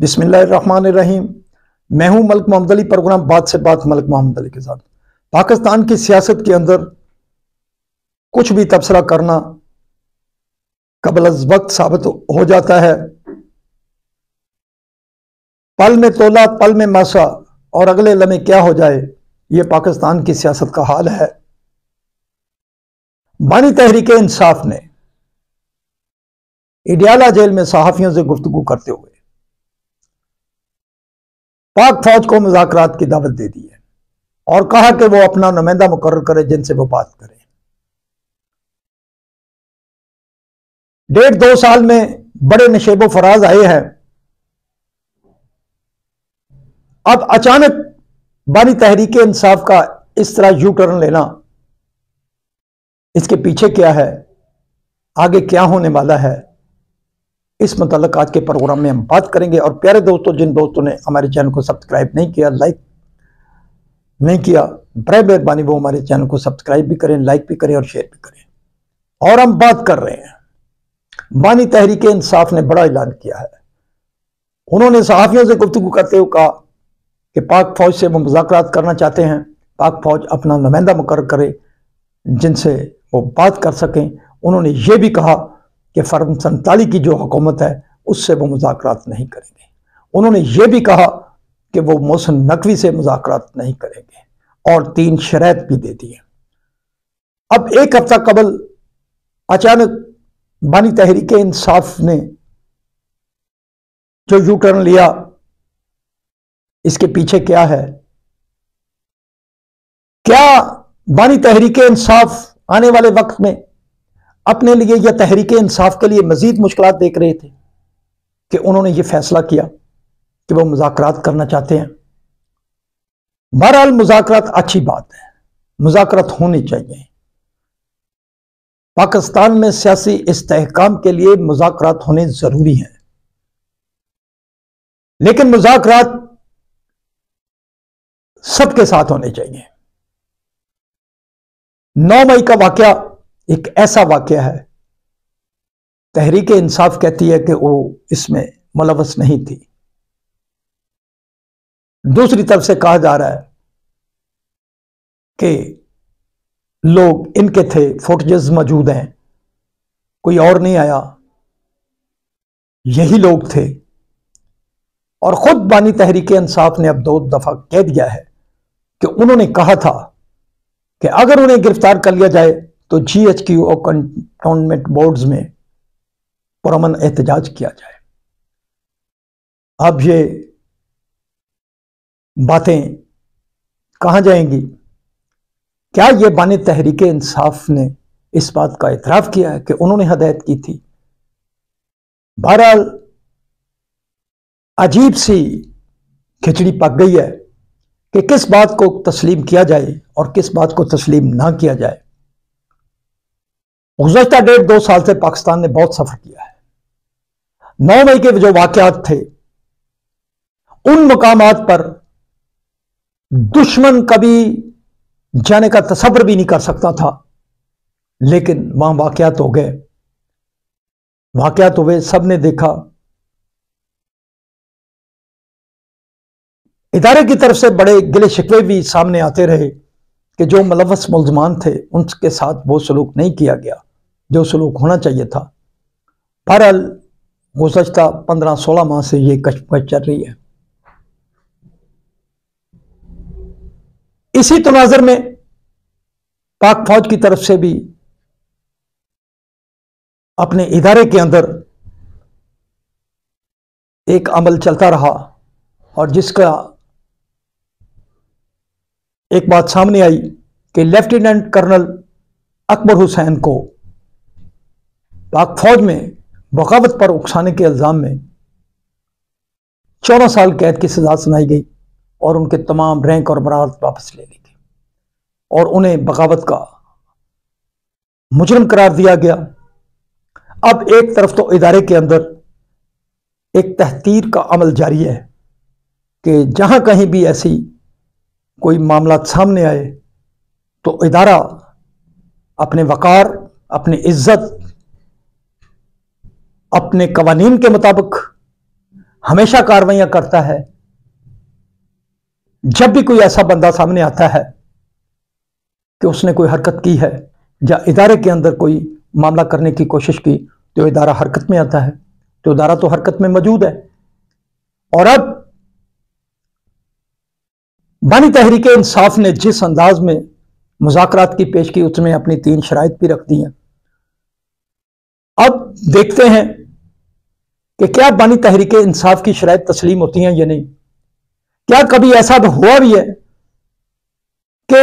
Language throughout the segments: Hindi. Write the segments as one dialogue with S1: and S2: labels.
S1: बिस्मिल्लाहिर्रहमानिर्रहीम। मैं हूं मलिक मोहम्मद अली। प्रोग्राम बात से बात मलिक मोहम्मद अली के साथ। पाकिस्तान की सियासत के अंदर कुछ भी तबसरा करना कबल अज़ वक्त साबित हो जाता है। पल में तोला पल में मासा और अगले लम्हे क्या हो जाए, ये पाकिस्तान की सियासत का हाल है। बानी तहरीक इंसाफ ने इडियाला जेल में सहाफियों से गुफ्तगू करते हुए पाक फौज को मुज़ाकरात की दावत दे दी है और कहा कि वो अपना नुमाइंदा मुकर्रर करे जिनसे वो बात करे। 1.5-2 साल में बड़े नशेबो फराज आए हैं। अब अचानक बानी तहरीक इंसाफ का इस तरह यू टर्न लेना, इसके पीछे क्या है, आगे क्या होने वाला है, इस मतलब आज के प्रोग्राम में हम बात करेंगे। और प्यारे दोस्तों, जिन दोस्तों ने हमारे चैनल को सब्सक्राइब नहीं किया, लाइक नहीं किया, बड़े मेहरबानी वो हमारे चैनल को सब्सक्राइब भी करें, लाइक भी करें और शेयर भी करें। और हम बात कर रहे हैं, बानी तहरीक इंसाफ ने बड़ा ऐलान किया है। उन्होंने सहाफियों से गुफ्तगू करते हुए कहा कि पाक फौज से वो मुज़ाकरात करना चाहते हैं, पाक फौज अपना नुमाइंदा मुकर्रर करे जिनसे वो बात कर सकें। उन्होंने ये भी कहा कि फर्म 47 की जो हुकूमत है उससे वो मुज़ाकरात नहीं करेंगे। उन्होंने ये भी कहा कि वो मोहसिन नकवी से मुज़ाकरात नहीं करेंगे और 3 शर्त भी दे दी है। अब एक हफ्ता कबल अचानक बानी तहरीक इंसाफ ने जो यू टर्न लिया, इसके पीछे क्या है? क्या बानी तहरीक इंसाफ आने वाले वक्त में अपने लिए या तहरीक इंसाफ के लिए मजीद मुश्किलात देख रहे थे कि उन्होंने ये फैसला किया कि वो मुज़ाकरात करना चाहते हैं? बहरहाल मुज़ाकरात अच्छी बात है, मुज़ाकरात होनी चाहिए। पाकिस्तान में सियासी इस्तेहकाम के लिए मुज़ाकरात होने जरूरी हैं, लेकिन मुज़ाकरात सबके साथ होने चाहिए। 9 मई का वाकया एक ऐसा वाकया है, तहरीक इंसाफ कहती है कि वो इसमें मुलव्वस नहीं थी। दूसरी तरफ से कहा जा रहा है कि लोग इनके थे, फुटेजेस मौजूद हैं, कोई और नहीं आया, यही लोग थे। और खुद बानी तहरीक इंसाफ ने अब 2 दफा कह दिया है कि उन्होंने कहा था कि अगर उन्हें गिरफ्तार कर लिया जाए तो GHQ और कंटोनमेंट बोर्ड्स में पुरअमन एहतजाज किया जाए। अब ये बातें कहां जाएंगी? क्या ये बानी तहरीक इंसाफ ने इस बात का इतराफ किया है कि उन्होंने हदायत की थी? बहरहाल अजीब सी खिचड़ी पक गई है कि किस बात को तस्लीम किया जाए और किस बात को तस्लीम ना किया जाए। गुज़श्ता 1.5-2 साल से पाकिस्तान ने बहुत सफर किया है। 9 मई के जो वाकयात थे, उन मुकामात पर दुश्मन कभी जाने का तसव्वुर भी नहीं कर सकता था, लेकिन वहां वाकयात हो गए, वाकयात हुए, सबने देखा। इदारे की तरफ से बड़े गिले शिकवे भी सामने आते रहे कि जो मुलव्वस मुल्ज़मान थे उनके साथ वो सलूक नहीं किया गया जो सलूक होना चाहिए था। बहरहाल गुज़श्ता 15-16 माह से ये कशमकश चल रही है। इसी तनाज़ुर में पाक फौज की तरफ से भी अपने इदारे के अंदर एक अमल चलता रहा और जिसका एक बात सामने आई कि लेफ्टिनेंट कर्नल अकबर हुसैन को पाक फौज में बगावत पर उकसाने के इल्जाम में 14 साल कैद की सजा सुनाई गई और उनके तमाम रैंक और बरात वापस ले ली गई और उन्हें बगावत का मुजरिम करार दिया गया। अब एक तरफ तो इदारे के अंदर एक तहतीर का अमल जारी है कि जहां कहीं भी ऐसी कोई मामला सामने आए तो इदारा अपने वकार, अपनी इज्जत, अपने कवानीन के मुताबिक हमेशा कार्रवाइयां करता है। जब भी कोई ऐसा बंदा सामने आता है कि उसने कोई हरकत की है या इदारे के अंदर कोई मामला करने की कोशिश की, तो इदारा हरकत में आता है, तो इदारा तो हरकत में मौजूद है। और अब बानी तहरीक इंसाफ ने जिस अंदाज में मुज़ाकरात की पेश की, उसमें अपनी 3 शराइत भी रख दी हैं। अब देखते हैं कि क्या बानी तहरीक इंसाफ की शराइत तस्लीम होती हैं या नहीं। क्या कभी ऐसा तो हुआ भी है कि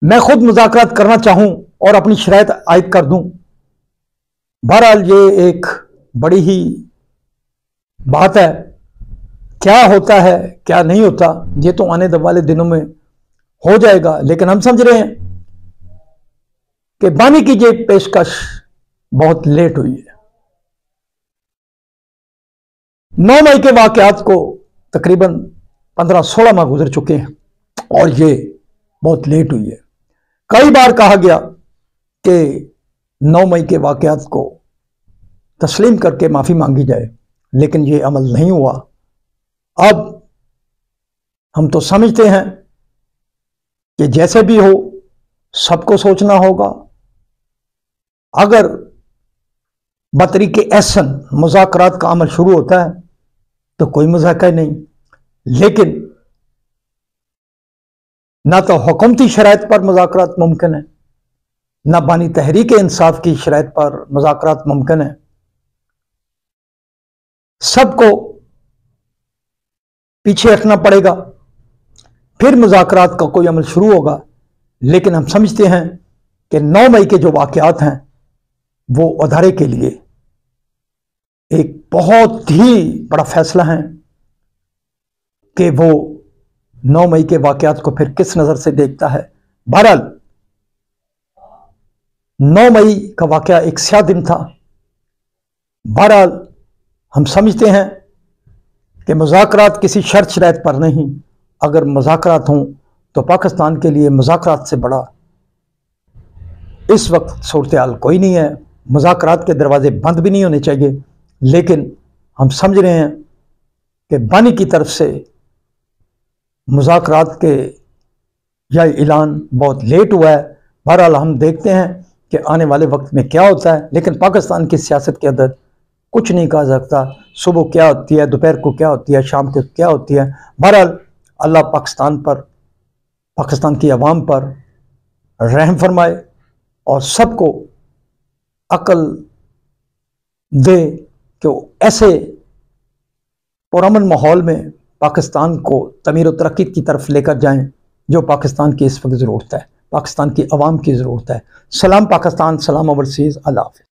S1: मैं खुद मुज़ाकरात करना चाहूं और अपनी शराइत आयद कर दूं। बहरहाल ये एक बड़ी ही बात है, क्या होता है क्या नहीं होता ये तो आने वाले दिनों में हो जाएगा। लेकिन हम समझ रहे हैं कि बानी की ये पेशकश बहुत लेट हुई है। 9 मई के वाकयात को तकरीबन 15-16 माह गुजर चुके हैं और ये बहुत लेट हुई है। कई बार कहा गया कि 9 मई के वाकयात को तस्लीम करके माफ़ी मांगी जाए, लेकिन ये अमल नहीं हुआ। अब हम तो समझते हैं कि जैसे भी हो सबको सोचना होगा। अगर बतरीके एहसन मुज़ाकरात का अमल शुरू होता है तो कोई मज़ाक़ा नहीं, लेकिन ना तो हुकूमती शराइत पर मुज़ाकरात मुमकिन है, ना बानी तहरीक इंसाफ की शराइत पर मुज़ाकरात मुमकिन है। सबको पीछे रखना पड़ेगा, फिर मुज़ाकरात का कोई अमल शुरू होगा। लेकिन हम समझते हैं कि 9 मई के जो वाक़यात हैं वो अदारे के लिए एक बहुत ही बड़ा फैसला है कि वो 9 मई के वाक़यात को फिर किस नज़र से देखता है। बहरहाल 9 मई का वाक़या एक स्याह दिन था। बहरहाल हम समझते हैं कि मुज़ाकरात किसी शर्त शराइत पर नहीं। अगर मुज़ाकरात हों तो पाकिस्तान के लिए मुज़ाकरात से बड़ा इस वक्त सूरत हाल कोई नहीं है। मुज़ाकरात के दरवाजे बंद भी नहीं होने चाहिए, लेकिन हम समझ रहे हैं कि बानी की तरफ से मुज़ाकरात के यह ऐलान बहुत लेट हुआ है। बहरहाल हम देखते हैं कि आने वाले वक्त में क्या होता है। लेकिन पाकिस्तान की सियासत के अंदर कुछ नहीं कहा सकता, सुबह क्या होती है, दोपहर को क्या होती है, शाम को क्या होती है। बहरहाल अल्लाह पाकिस्तान पर, पाकिस्तान की आवाम पर रहम फरमाए और सबको अक्ल दे कि ऐसे पुरअमन माहौल में पाकिस्तान को तमीर और तरक्की की तरफ लेकर जाएं जो पाकिस्तान की इस वक्त ज़रूरत है, पाकिस्तान की आवाम की ज़रूरत है। सलाम पाकिस्तान, सलाम ओवरसीज़, अल्लाह हाफ़िज़।